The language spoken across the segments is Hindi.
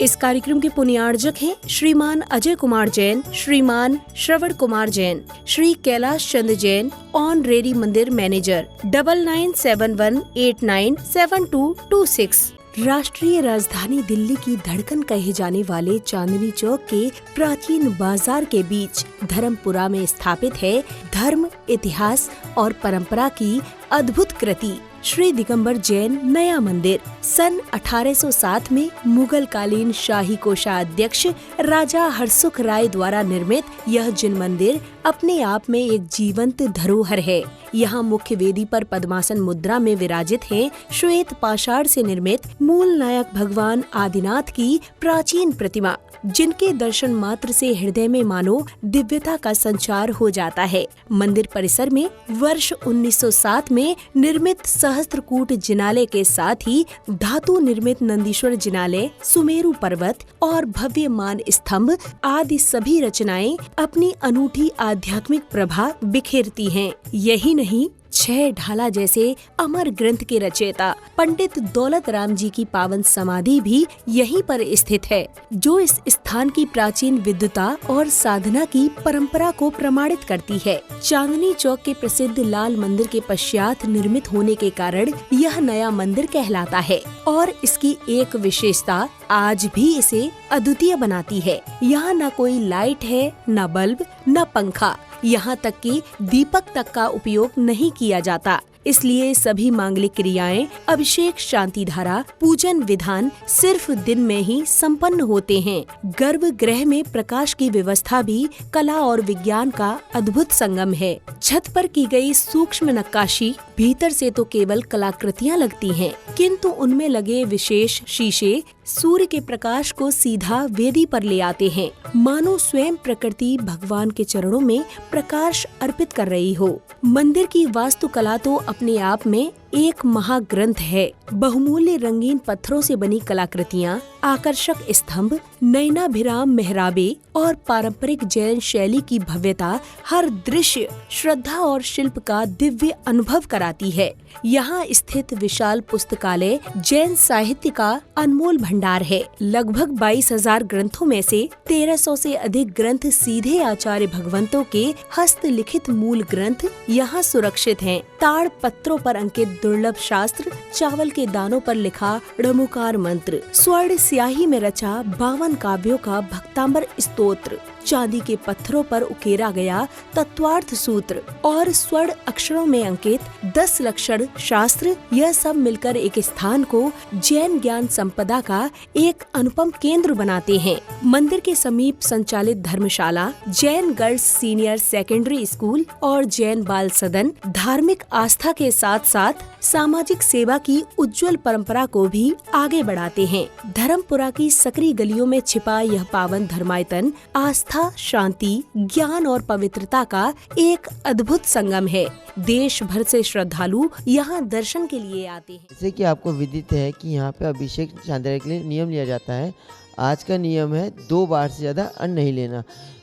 इस कार्यक्रम के पुण्यार्जक हैं श्रीमान अजय कुमार जैन, श्रीमान श्रवण कुमार जैन, श्री कैलाश चंद्र जैन, ऑनरेरी मंदिर मैनेजर। 9971897226। राष्ट्रीय राजधानी दिल्ली की धड़कन कहे जाने वाले चांदनी चौक के प्राचीन बाजार के बीच धर्मपुरा में स्थापित है धर्म, इतिहास और परंपरा की अद्भुत कृति श्री दिगंबर जैन नया मंदिर। सन 1807 में मुगल कालीन शाही कोषाध्यक्ष राजा हरसुख राय द्वारा निर्मित यह जिन मंदिर अपने आप में एक जीवंत धरोहर है। यहाँ मुख्य वेदी पर पद्मासन मुद्रा में विराजित हैं श्वेत पाषाण से निर्मित मूल नायक भगवान आदिनाथ की प्राचीन प्रतिमा, जिनके दर्शन मात्र से हृदय में मानो दिव्यता का संचार हो जाता है। मंदिर परिसर में वर्ष 1907 में निर्मित सहस्त्रकूट जिनालय के साथ ही धातु निर्मित नंदीश्वर जिनालय, सुमेरु पर्वत और भव्य मान स्तंभ आदि सभी रचनाएं अपनी अनूठी आध्यात्मिक प्रभा बिखेरती हैं। यही नहीं, 6 ढाला जैसे अमर ग्रंथ के रचयिता पंडित दौलत राम जी की पावन समाधि भी यहीं पर स्थित है, जो इस स्थान की प्राचीन विद्वता और साधना की परंपरा को प्रमाणित करती है। चांदनी चौक के प्रसिद्ध लाल मंदिर के पश्चात निर्मित होने के कारण यह नया मंदिर कहलाता है और इसकी एक विशेषता आज भी इसे अद्वितीय बनाती है। यहाँ न कोई लाइट है, न बल्ब, न पंखा, यहाँ तक कि दीपक तक का उपयोग नहीं किया जाता। इसलिए सभी मांगलिक क्रियाएं, अभिषेक, शांति धारा, पूजन विधान सिर्फ दिन में ही संपन्न होते हैं। गर्भगृह में प्रकाश की व्यवस्था भी कला और विज्ञान का अद्भुत संगम है। छत पर की गई सूक्ष्म नक्काशी भीतर से तो केवल कलाकृतियां लगती हैं, किंतु उनमें लगे विशेष शीशे सूर्य के प्रकाश को सीधा वेदी पर ले आते हैं, मानो स्वयं प्रकृति भगवान के चरणों में प्रकाश अर्पित कर रही हो। मंदिर की वास्तुकला तो अपने आप में एक महाग्रंथ है। बहुमूल्य रंगीन पत्थरों से बनी कलाकृतियाँ, आकर्षक स्तंभ, नयनाभिराम मेहराबे और पारंपरिक जैन शैली की भव्यता हर दृश्य श्रद्धा और शिल्प का दिव्य अनुभव कराती है। यहाँ स्थित विशाल पुस्तकालय जैन साहित्य का अनमोल भंडार है। लगभग 22,000 ग्रंथों में से 1300 से अधिक ग्रंथ सीधे आचार्य भगवंतों के हस्तलिखित मूल ग्रंथ यहाँ सुरक्षित हैं। ताड़ पत्रों पर अंकित दुर्लभ शास्त्र, चावल के दानों पर लिखा णमुकार मंत्र, स्वर्ण स्याही में रचा 52 काव्यों का भक्तांबर स्तोत्र, चांदी के पत्थरों पर उकेरा गया तत्वार्थ सूत्र और स्वर्ण अक्षरों में अंकित 10 लक्षण शास्त्र, यह सब मिलकर एक स्थान को जैन ज्ञान संपदा का एक अनुपम केंद्र बनाते हैं। मंदिर के समीप संचालित धर्मशाला, Jain girls senior secondary school और जैन बाल सदन धार्मिक आस्था के साथ साथ सामाजिक सेवा की उज्जवल परंपरा को भी आगे बढ़ाते हैं। धर्मपुरा की सकरी गलियों में छिपा यह पावन धर्मायतन आस्था, शांति, ज्ञान और पवित्रता का एक अद्भुत संगम है। देश भर से श्रद्धालु यहाँ दर्शन के लिए आते हैं। जैसे कि आपको विदित है कि यहाँ पे अभिषेक चांद्र के लिए नियम लिया जाता है। आज का नियम है 2 बार से ज़्यादा अन्न नहीं लेना,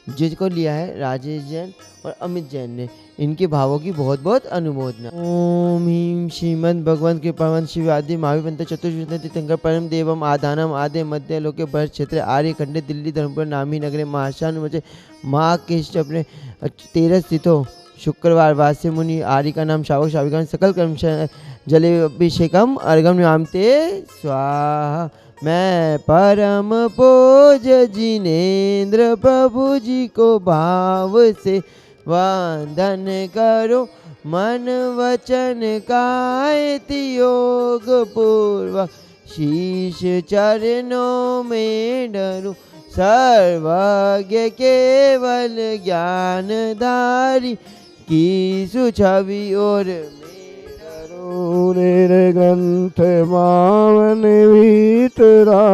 जिसको लिया है राजेश जैन और अमित जैन ने। इनके भावों की बहुत बहुत अनुमोदना। ओम ह्रीं श्रीमद् भगवंत के परम शिव आदि महाविपंत चतुर्विंशति तीर्थंकर परम देवम आधानम आदे मध्य लोके भर क्षेत्र आर्य खंडे दिल्ली धर्मपुर नामी नगरे महाशानुमचे माँ के अपने 13 स्थित हो। शुक्रवार वास्य मुनि आर्य का नाम शावक शाविका सकल कर्म जले अभिषेकम अर्घम नामते स्वाहा। मैं परम पूज जिनेन्द्र प्रभु जी को भाव से वंदन करो, मन वचन कायिक योग पूर्वक शीश चरणों में डरूं। सर्वज्ञ केवल ज्ञानधारी की सुछवि और मेरे ग्रंथ मावन भीतरा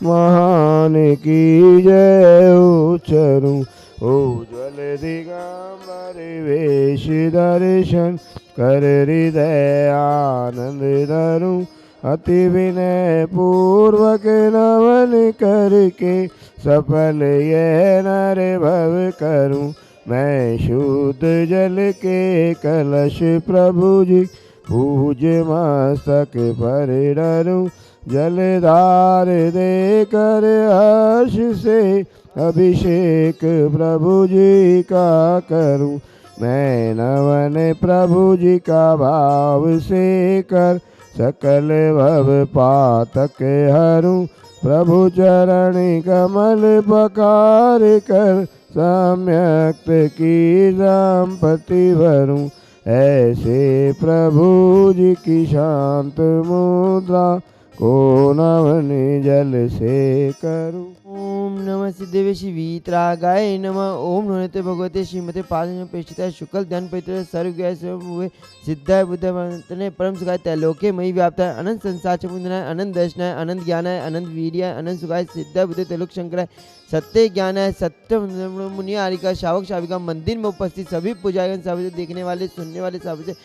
महान की जय उचरूं। उज्ज्वल दिगंबर वेश दर्शन कर हृदय आनंद धरूं। अति विनय पूर्वक नमन करके सफल यह नर भव करूं। मैं शुद्ध जल के कलश प्रभु जी पूज्य मस्तक पर डरूं, जलधार दे कर हर्ष से अभिषेक प्रभु जी का करूं। मैं नमन प्रभु जी का भाव से कर सकल भव पातक हरूं। प्रभु चरण कमल पकार कर सम्यक की संपत्ति भरूं। ऐसे प्रभु जी की शांत मुद्रा को नमन जल से करूं। ओम नमः सिद्धे शिवीत्रागाय नमः। ओम नमस्ते भगवते श्रीमते पाद पेक्षिता शुक्ल ध्यान पवित्र सर्वज्ञ हुए सिद्धाय बुद्ध परम सुखाय त्रैलोक्य मई व्याप्ताय अनंत संसार चमुंदनाय अनंत दर्शनाय अनंत ज्ञानाय अनंत वीर्याय अनंत सुखाय सिद्धाय बुद्ध त्रैलोक शंकराय सत्य ज्ञानाय सत्य मुनि आरिका शावक शाविका मंदिर में उपस्थित सभी पूजागण सभी देखने वाले सुनने वाले सभी से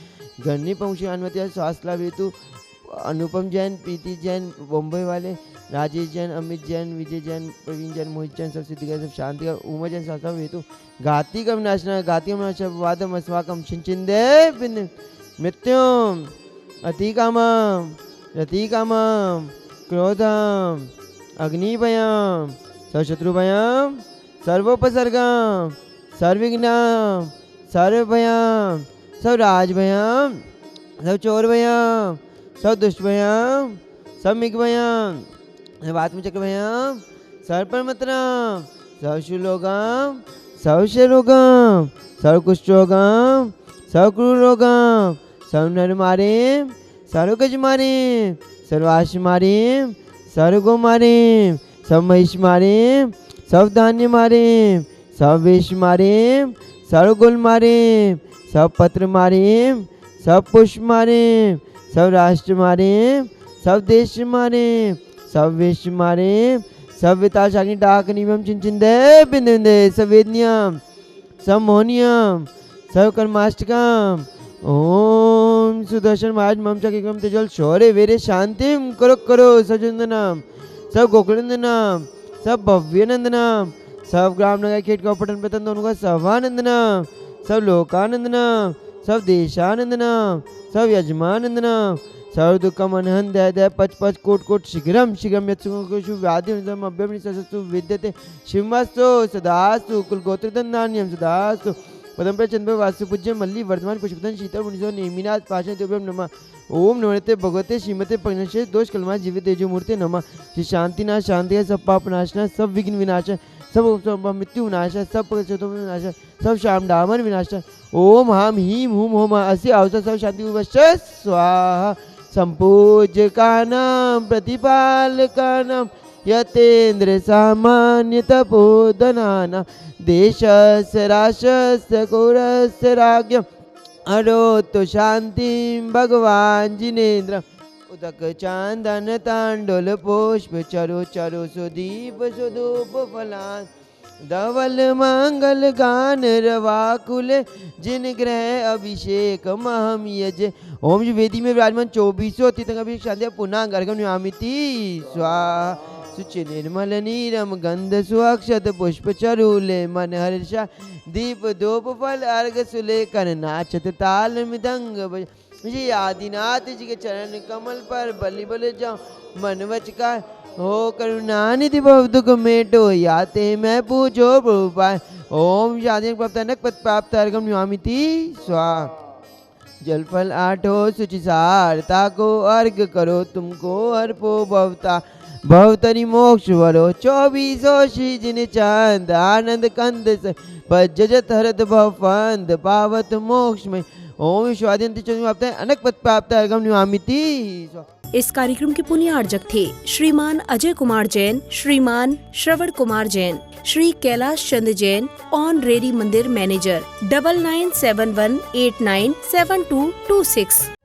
घरनी पहुंची अनुमति स्वास्थ्य हेतु अनुपम जैन, प्रीति जैन, बॉम्बे वाले, राजेश जैन, अमित जैन, विजय जैन, प्रवीण जैन, मोहित जैन, सब सिद्ध सब शांति का उमा जैन सब हेतु घाती का विनाशना घाती का विनाश वादम अस्वाकम छिंचिंदे बिंद मृत्युम अतिकामम रतिकामम क्रोधम अग्निभयम सशत्रुभयम सर्वोपसर्गम सर्वविघ्नम सर्वभयम सब राजभयम सब चोरभयम सब दुष्टभयम सब मिघभयम सब आत्मचक्रभयम सर्वपरमत्रम सब शुलोगम सब शरोगम सब कुष्ठरोगम सब क्रूरोगम सब नरमारिम सर्वगजमारिम सर्वाश्मारिम सर्वगोमारिम सब महिषमारिम सब धान्यमारिम सब वेशमारिम सर्वगुलमारिम सब पत्रमारिम सब पुष्पमारिम सब राष्ट्र मारिम सब देश मारिम सब विश्व मारिम सब विताशाग्नि डाक नियम चिंचिंदे बिंदे सब वेदनियम सब मोहनियम सब कर्माष्टकम। ओम सुदर्शन महाराज ममचा के क्रम तेजल शौर्य वीर शांतिम करो करो सजुंदनम सब गोकुलंदनम सब भव्यनंदनम सब ग्राम नगर खेत का पटन पतन दोनों का सभानंदनम सब लोकानंदनम सब देशानंदनम सब यजमानंदनम सर्व दुखम अनहन दय दय पच पच कोट कोट शीघ्रम शीघ्रम यत्सुखु व्याधि अभ्यम ससस्तु विद्यते शिवमस्तु सदास्तु कुलगोत्रदन्दान्यम सदास्तु पदम चंद्र वास्तु पूज्य मल्ली वर्धमान पुष्पदन शीतल मुनिसो नेमिनाथ पाषाण तुभ्यम नमः। ओम नमस्ते भगवते श्रीमते पग्नशे दोष कलमा जीवित तेजो मूर्ते नमः। श्री शांतिनाश शांति सब पाप नाशना सब विघ्न विनाश सब मृत्यु विनाश सब विनाश सब श्याम डामर विनाश। ओम हम हीम हुम होम अस्य अवसर सब शांति स्वाहा। संपूज्य का नाम प्रतिपाल का नाम यतेन्द्र सामान्य तपोधनाना देशस्य राशस्य कौरस्य राज्ञम् अरोत्तु शांतिं भगवान जिनेन्द्र उदक चांदन तांडुल पुष्प चरु चरु सुदीप सुधूप फलान धवल मंगल गान रवाकुल जिन ग्रह अभिषेक महम यज। ओम जी वेदी में विराजमान 2400 तीर्थंकर शांति पुनः गर्गम नियामिति स्वाहा। सुचि निर्मल नीरम गंध सुअक्षत पुष्प चरूले मन हर्षा दीप धूप फल अर्घ सुलेखन नाचत ताल मृदंग बज। जी आदिनाथ जी के चरण कमल पर बलि बल जाऊं मन वच का हो करुणानिधि भव दुख मेटो याते मैं पूछो प्रभु पाए। ओम शांति प्राप्त अनक पद प्राप्त अर्घम नियामिति स्वाहा। जल फल आठो सुचिसारता को अर्घ करो तुमको अर्पो भवता भवतरी मोक्ष वरो 2400 श्री जिन चंद आनंद कंद से पज्जत हरत भवंद पावत मोक्ष में। ओम स्वादिंत प्राप्त अनक पद प्राप्त अर्घम नियामिति। इस कार्यक्रम के पुण्यार्जक थे श्रीमान अजय कुमार जैन, श्रीमान श्रवण कुमार जैन, श्री कैलाश चंद जैन, ऑनरेरी मंदिर मैनेजर 9971897226।